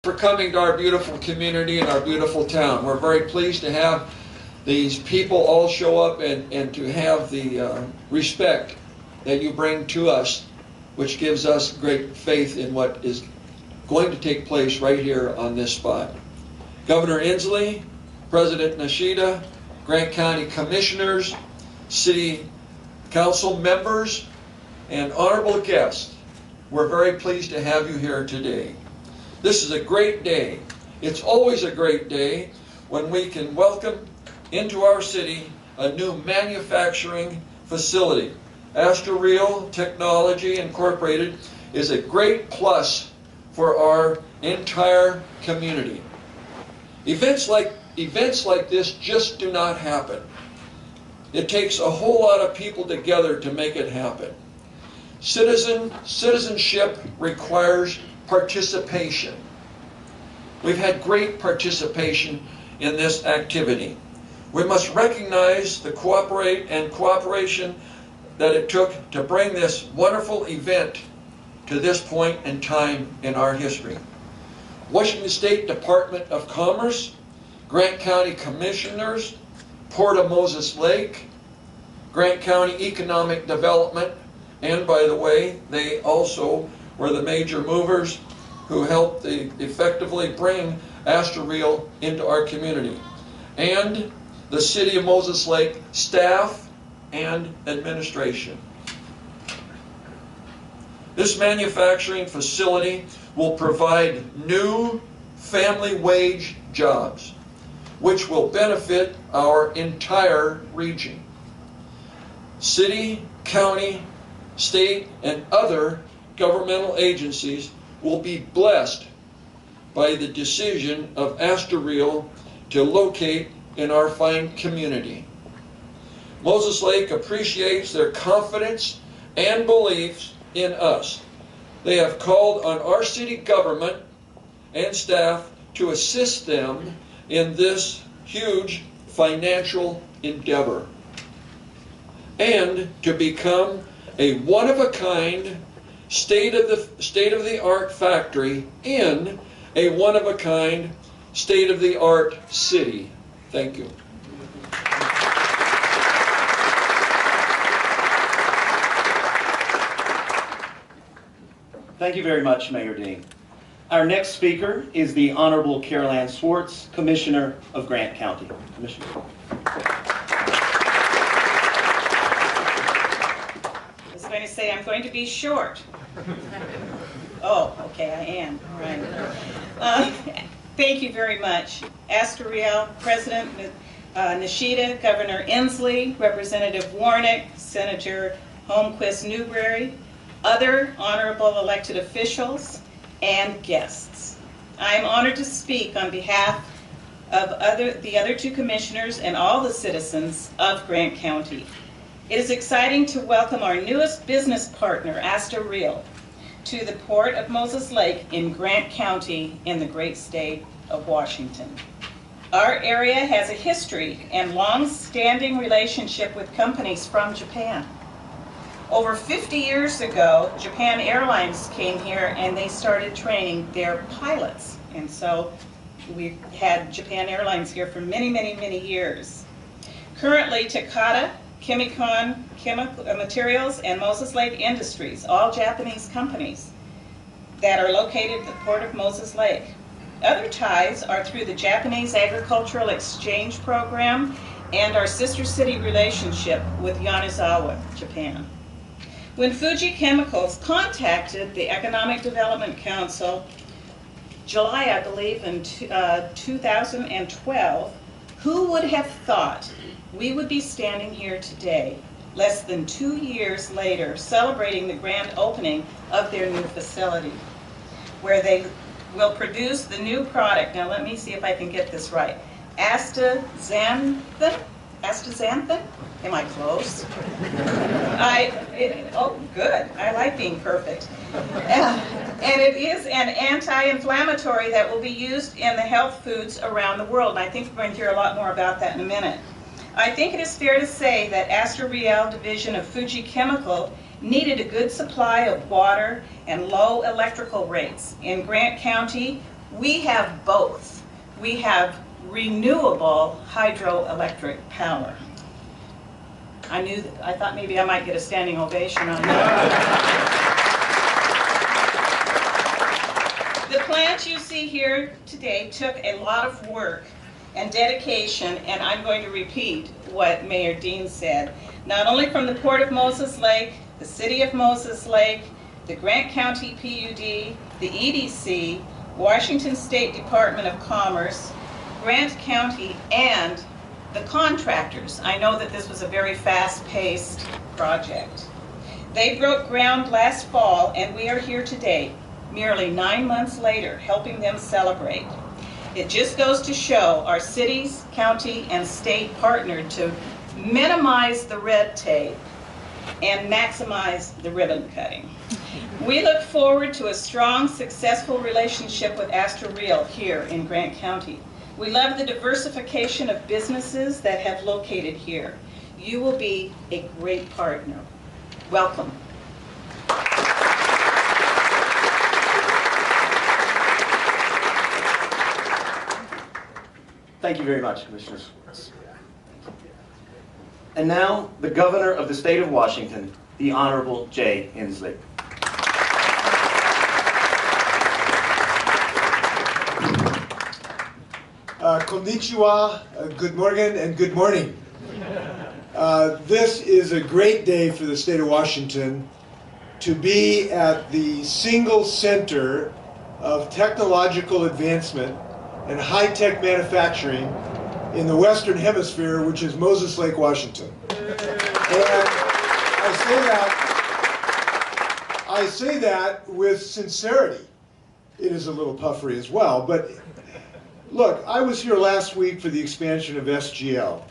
for coming to our beautiful community and our beautiful town. We're very pleased to have these people all show up and to have the respect that you bring to us, which gives us great faith in what is going to take place right here on this spot. Governor Inslee, President Nishida, Grant County Commissioners, City Council members, and honorable guests, we're very pleased to have you here today. This is a great day. It's always a great day when we can welcome into our city a new manufacturing facility. Astor-Real Technology Incorporated is a great plus for our entire community. Events like this just do not happen. It takes a whole lot of people together to make it happen. Citizenship requires participation. We've had great participation in this activity. We must recognize the cooperation that it took to bring this wonderful event to this point in time in our history. Washington State Department of Commerce, Grant County Commissioners, Port of Moses Lake, Grant County Economic Development, and by the way, they also were the major movers who helped effectively bring Astor-Real into our community, and the City of Moses Lake staff and administration. This manufacturing facility will provide new family wage jobs, which will benefit our entire region. City, county, state, and other governmental agencies will be blessed by the decision of Astor-Real to locate in our fine community. Moses Lake appreciates their confidence and beliefs in us. They have called on our city government and staff to assist them in this huge financial endeavor and to become a one-of-a-kind, state-of-the-art factory in a one-of-a-kind, state-of-the-art city. Thank you. Thank you very much, Mayor Dean. Our next speaker is the Honorable Carol Ann Swartz, Commissioner of Grant County. Commissioner. I was going to say I'm going to be short. Oh, okay, I am. All right. Thank you very much. Astor-Real, President Nishida, Governor Inslee, Representative Warnick, Senator Holmquist Newberry, other honorable elected officials, and guests. I am honored to speak on behalf of the other two commissioners and all the citizens of Grant County. It is exciting to welcome our newest business partner, Astor-Real, to the Port of Moses Lake in Grant County in the great state of Washington. Our area has a history and long-standing relationship with companies from Japan. Over 50 years ago, Japan Airlines came here and they started training their pilots. And so we've had Japan Airlines here for many, many, many years. Currently, Takata, Chemicon Chemical Materials, and Moses Lake Industries, all Japanese companies that are located at the Port of Moses Lake. Other ties are through the Japanese Agricultural Exchange Program and our sister city relationship with Yanazawa, Japan. When Fuji Chemicals contacted the Economic Development Council, July, I believe, in 2012, who would have thought we would be standing here today, less than 2 years later, celebrating the grand opening of their new facility, where they will produce the new product. Now let me see if I can get this right. Astaxanthin? Astaxanthin? Am I close? Oh, good. I like being perfect. And it is an anti-inflammatory that will be used in the health foods around the world. And I think we're going to hear a lot more about that in a minute. I think it is fair to say that Astor-Real division of Fuji Chemical needed a good supply of water and low electrical rates. In Grant County, We have both. We have renewable hydroelectric power. I thought maybe I might get a standing ovation on that. The plant you see here today took a lot of work and dedication, and I'm going to repeat what Mayor Dean said. Not only from the Port of Moses Lake, the City of Moses Lake, the Grant County PUD, the EDC, Washington State Department of Commerce, Grant County, and the contractors. I know that this was a very fast-paced project. They broke ground last fall, and we are here today, merely 9 months later, helping them celebrate. It just goes to show our cities, county, and state partnered to minimize the red tape and maximize the ribbon cutting. We look forward to a strong, successful relationship with Astor Real here in Grant County. We love the diversification of businesses that have located here. You will be a great partner. Welcome. Thank you very much, Commissioner Schwartz. And now, the Governor of the State of Washington, the Honorable Jay Inslee. Konnichiwa, good morning and good morning. This is a great day for the state of Washington to be at the single center of technological advancement and high-tech manufacturing in the Western Hemisphere, which is Moses Lake, Washington. And I say that with sincerity. It is a little puffery as well, but look, I was here last week for the expansion of SGL.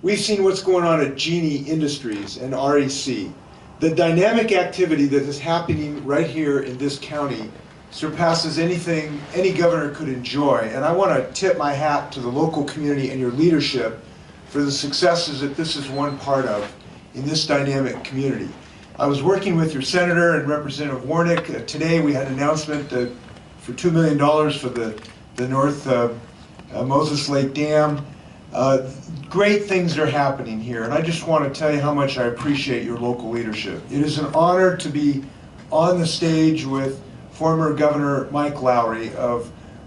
We've seen what's going on at Genie Industries and REC. The dynamic activity that is happening right here in this county surpasses anything any governor could enjoy. And I want to tip my hat to the local community and your leadership for the successes that this is one part of in this dynamic community. I was working with your senator and Representative Warnick. Today we had an announcement for $2 million for the North Moses Lake Dam. Great things are happening here, and I just want to tell you how much I appreciate your local leadership. It is an honor to be on the stage with former Governor Mike Lowry,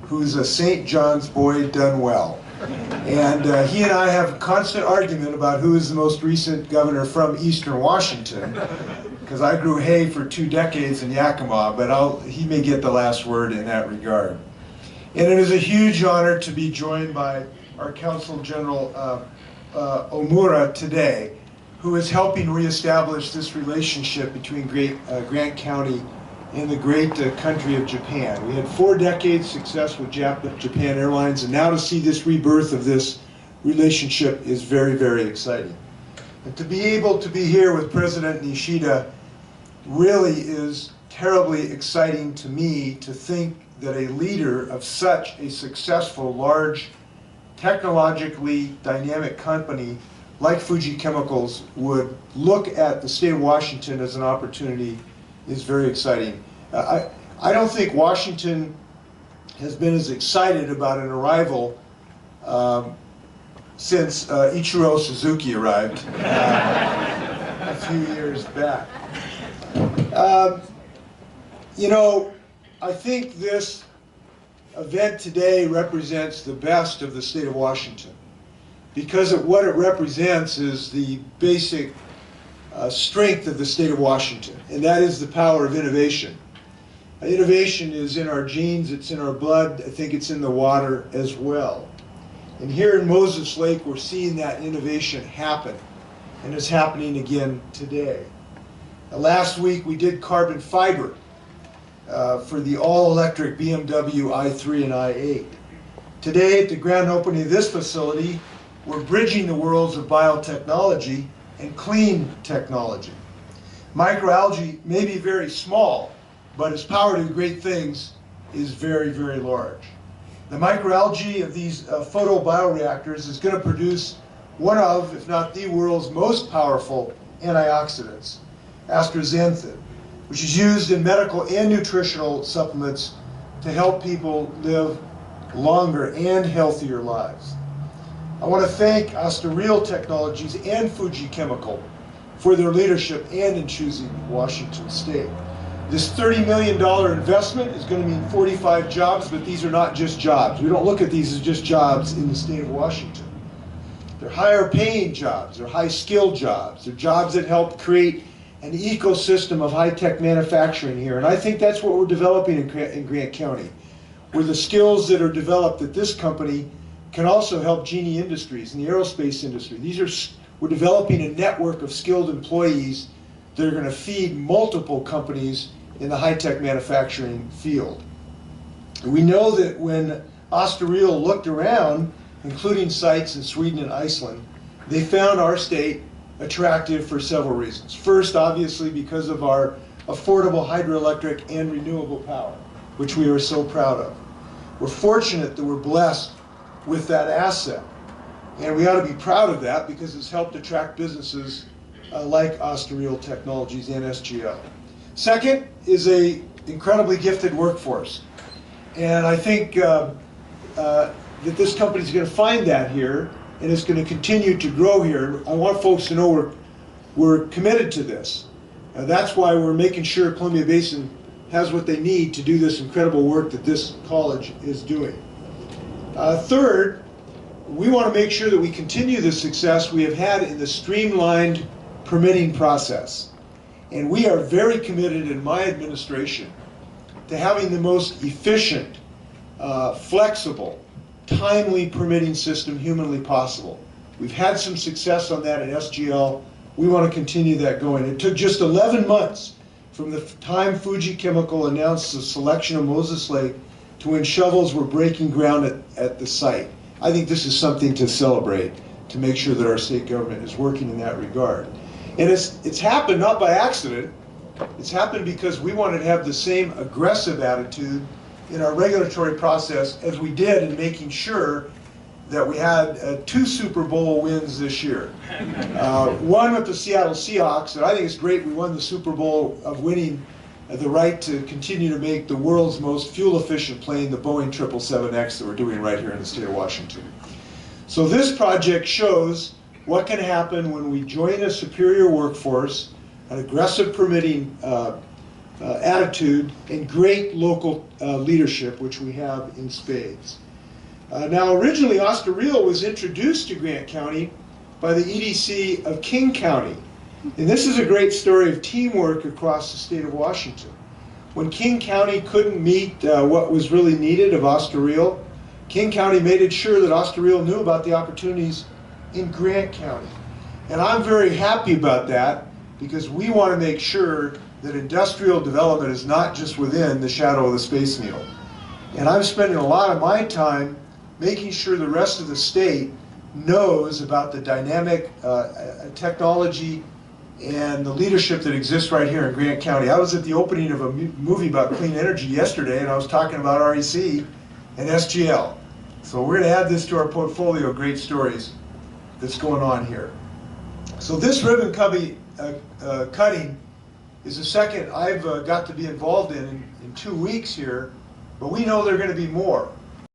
who's a St. John's boy done well. And he and I have a constant argument about who is the most recent governor from Eastern Washington, because I grew hay for 2 decades in Yakima, but he may get the last word in that regard. And it is a huge honor to be joined by our Consul General Omura today, who is helping reestablish this relationship between Grant County and the great country of Japan. We had 4 decades success with Japan Airlines, and now to see this rebirth of this relationship is very, very exciting. And to be able to be here with President Nishida really is terribly exciting to me, to think that a leader of such a successful, large, technologically dynamic company like Fuji Chemicals would look at the state of Washington as an opportunity is very exciting. I don't think Washington has been as excited about an arrival since Ichiro Suzuki arrived a few years back. You know, I think this event today represents the best of the state of Washington, because what it represents is the basic strength of the state of Washington, and that is the power of innovation. Innovation is in our genes, it's in our blood, I think it's in the water as well. And here in Moses Lake, we're seeing that innovation happen, and it's happening again today. Last week we did carbon fiber for the all-electric BMW i3 and i8. Today, at the grand opening of this facility, we're bridging the worlds of biotechnology and clean technology. Microalgae may be very small, but its power to do great things is very, very large. The microalgae of these photobioreactors is going to produce one of, if not the world's most powerful antioxidants, astaxanthin, which is used in medical and nutritional supplements to help people live longer and healthier lives. I want to thank Astareal Technologies and Fuji Chemical for their leadership and in choosing Washington State. This $30 million investment is going to mean 45 jobs, but these are not just jobs. We don't look at these as just jobs in the state of Washington. They're higher paying jobs, they're high skilled jobs, they're jobs that help create an ecosystem of high-tech manufacturing here. And I think that's what we're developing in Grant County, where the skills that are developed at this company can also help Genie Industries and the aerospace industry. We're developing a network of skilled employees that are going to feed multiple companies in the high-tech manufacturing field. And we know that when Astareal looked around, including sites in Sweden and Iceland, they found our state attractive for several reasons. First, obviously, because of our affordable hydroelectric and renewable power, which we are so proud of. We're fortunate that we're blessed with that asset. And we ought to be proud of that because it's helped attract businesses like Astareal Technologies and SGL. Second is a incredibly gifted workforce. And I think that this company is going to find that here, and it's going to continue to grow here. I want folks to know we're committed to this. That's why we're making sure Columbia Basin has what they need to do this incredible work that this college is doing. Third, we want to make sure that we continue the success we have had in the streamlined permitting process. And we are very committed in my administration to having the most efficient, flexible, timely permitting system humanly possible. We've had some success on that at SGL. We want to continue that going. It took just 11 months from the time Fuji Chemical announced the selection of Moses Lake to when shovels were breaking ground at the site. I think this is something to celebrate, to make sure that our state government is working in that regard. And it's happened not by accident. It's happened because we wanted to have the same aggressive attitude in our regulatory process as we did in making sure that we had 2 Super Bowl wins this year. One with the Seattle Seahawks, and I think it's great we won the Super Bowl of winning the right to continue to make the world's most fuel-efficient plane, the Boeing 777X that we're doing right here in the state of Washington. So this project shows what can happen when we join a superior workforce, an aggressive permitting attitude, and great local leadership, which we have in spades. Now, originally, Astareal was introduced to Grant County by the EDC of King County. And this is a great story of teamwork across the state of Washington. When King County couldn't meet what was really needed of Astareal, King County made it sure that Astareal knew about the opportunities in Grant County. And I'm very happy about that because we want to make sure that industrial development is not just within the shadow of the Space Needle. And I'm spending a lot of my time making sure the rest of the state knows about the dynamic technology and the leadership that exists right here in Grant County. I was at the opening of a movie about clean energy yesterday, and I was talking about REC and SGL. So we're going to add this to our portfolio of great stories that's going on here. So this ribbon cutting is the second I've got to be involved in 2 weeks here, but we know there are going to be more.